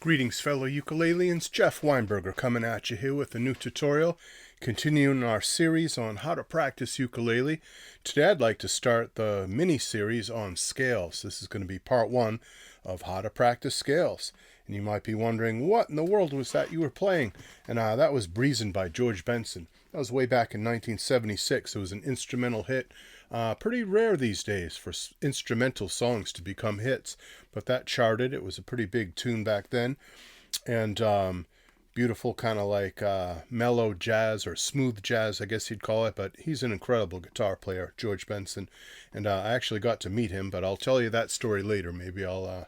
Greetings, fellow ukuleleans. Jeff Weinberger coming at you here with a new tutorial, continuing our series on how to practice ukulele. Today I'd like to start the mini-series on scales. This is going to be part one of how to practice scales. And you might be wondering, what in the world was that you were playing? And that was Breezin by George Benson. That was way back in 1976. It was an instrumental hit. Pretty rare these days for instrumental songs to become hits, but that charted. It was a pretty big tune back then, and beautiful, kind of like mellow jazz or smooth jazz, I guess you'd call it. But he's an incredible guitar player, George Benson, and I actually got to meet him, but I'll tell you that story later. Maybe I'll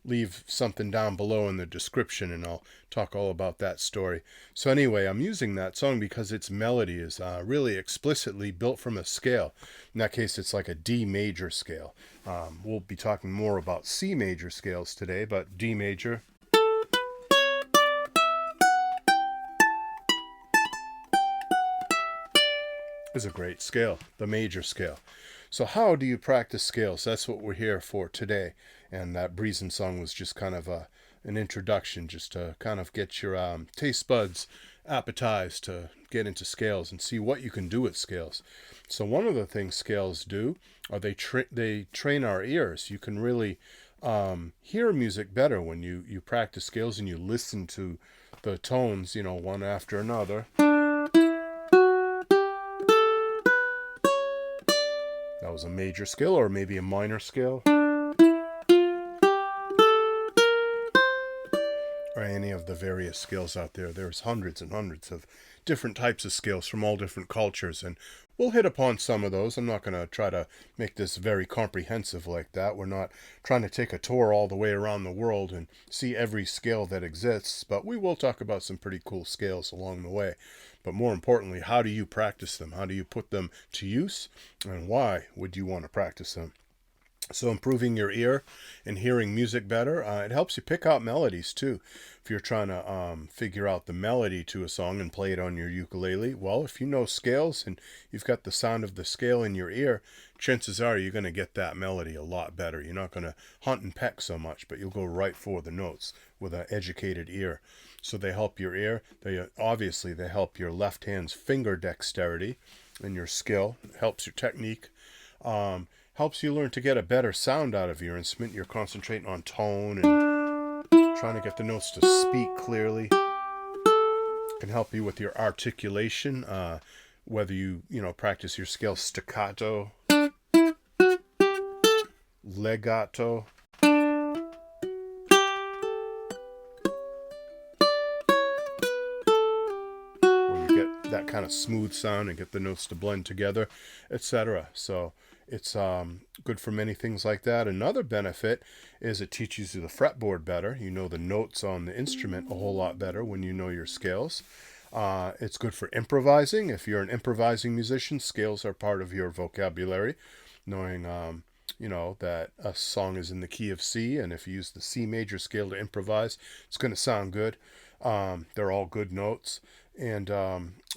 leave something down below in the description and I'll talk all about that story. So anyway, I'm using that song because its melody is really explicitly built from a scale. In that case, it's like a D major scale. We'll be talking more about C major scales today, but D major is a great scale, the major scale. So how do you practice scales? That's what we're here for today. And that Breezin song was just kind of an introduction, just to kind of get your taste buds appetized to get into scales and see what you can do with scales. So one of the things scales do, are they train our ears. You can really hear music better when you practice scales and you listen to the tones, one after another. That was a major scale, or maybe a minor scale, or any of the various scales out there. There's hundreds and hundreds of different types of scales from all different cultures, and we'll hit upon some of those. I'm not going to try to make this very comprehensive like that. We're not trying to take a tour all the way around the world and see every scale that exists, but we will talk about some pretty cool scales along the way. But more importantly, how do you practice them? How do you put them to use? And why would you want to practice them? So improving your ear and hearing music better, it helps you pick out melodies too. If you're trying to figure out the melody to a song and play it on your ukulele, well, if you know scales and you've got the sound of the scale in your ear, chances are you're going to get that melody a lot better. You're not going to hunt and peck so much, but you'll go right for the notes with an educated ear. So they help your ear. They help your left hand's finger dexterity and your skill. It helps your technique. Helps you learn to get a better sound out of your instrument. You're concentrating on tone and trying to get the notes to speak clearly. Can help you with your articulation, whether you practice your scale staccato, legato, where you get that kind of smooth sound and get the notes to blend together, etc. So it's good for many things like that. Another benefit is it teaches you the fretboard better. You know the notes on the instrument a whole lot better when you know your scales. It's good for improvising. If you're an improvising musician, scales are part of your vocabulary. Knowing, that a song is in the key of C, and if you use the C major scale to improvise, it's going to sound good. They're all good notes. And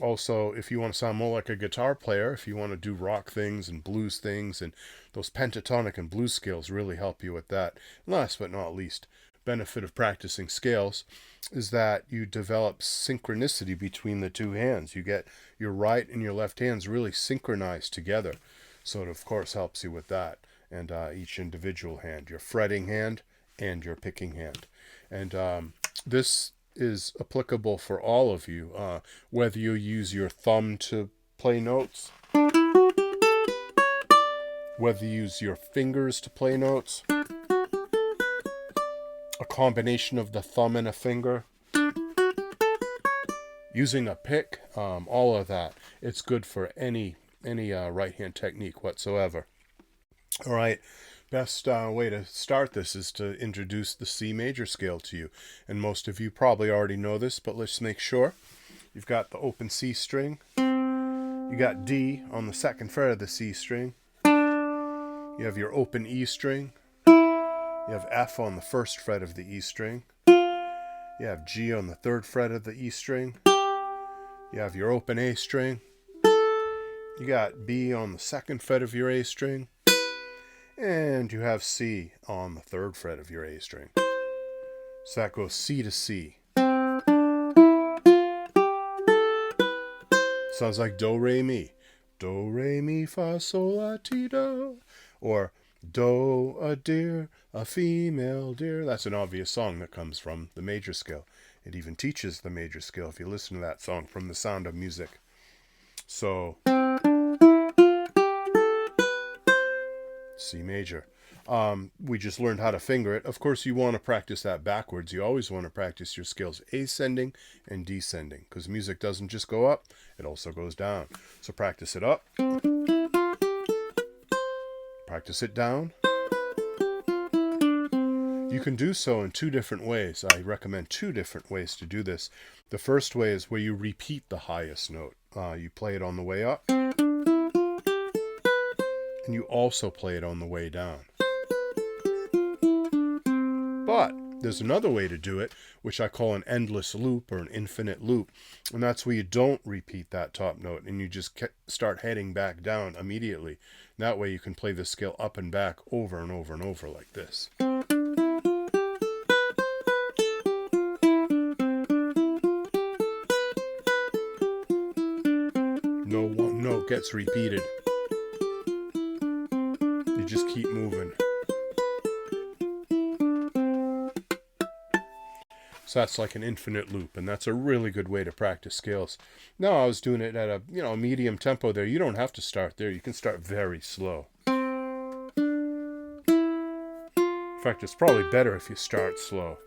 also, if you want to sound more like a guitar player, if you want to do rock things and blues things, and those pentatonic and blues scales really help you with that. Last but not least, benefit of practicing scales is that you develop synchronicity between the two hands. You get your right and your left hands really synchronized together. So it, of course, helps you with that. And each individual hand, your fretting hand and your picking hand. And this is applicable for all of you, whether you use your thumb to play notes, whether you use your fingers to play notes, a combination of the thumb and a finger, using a pick, all of that. It's good for any right hand technique whatsoever. All right. Best way to start this is to introduce the C major scale to you. And most of you probably already know this, but let's make sure. You've got the open C string. You got D on the second fret of the C string. You have your open E string. You have F on the first fret of the E string. You have G on the third fret of the E string. You have your open A string. You got B on the second fret of your A string. And you have C on the third fret of your A string. So that goes C to C. Sounds like do, re, mi. Do, re, mi, fa, sol, la, ti, do. Or do, a deer, a female deer. That's an obvious song that comes from the major scale. It even teaches the major scale if you listen to that song from The Sound of Music. So, C major. We just learned how to finger it. Of course, you want to practice that backwards. You always want to practice your scales ascending and descending, because music doesn't just go up, it also goes down. So practice it up, practice it down. You can do so in two different ways. I recommend two different ways to do this. The first way is where you repeat the highest note. You play it on the way up, and you also play it on the way down. But there's another way to do it, which I call an endless loop or an infinite loop. And that's where you don't repeat that top note and you just start heading back down immediately. That way you can play the scale up and back over and over and over like this. No one note gets repeated. You just keep moving. So that's like an infinite loop, and that's a really good way to practice scales. Now I was doing it at a medium tempo there. You don't have to start there. You can start very slow. In fact, it's probably better if you start slow.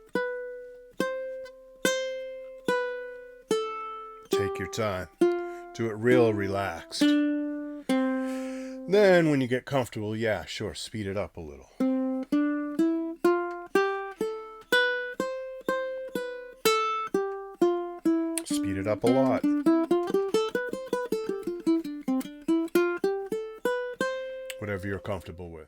Take your time. Do it real relaxed. Then when you get comfortable, yeah, sure, speed it up a little. Speed it up a lot. Whatever you're comfortable with.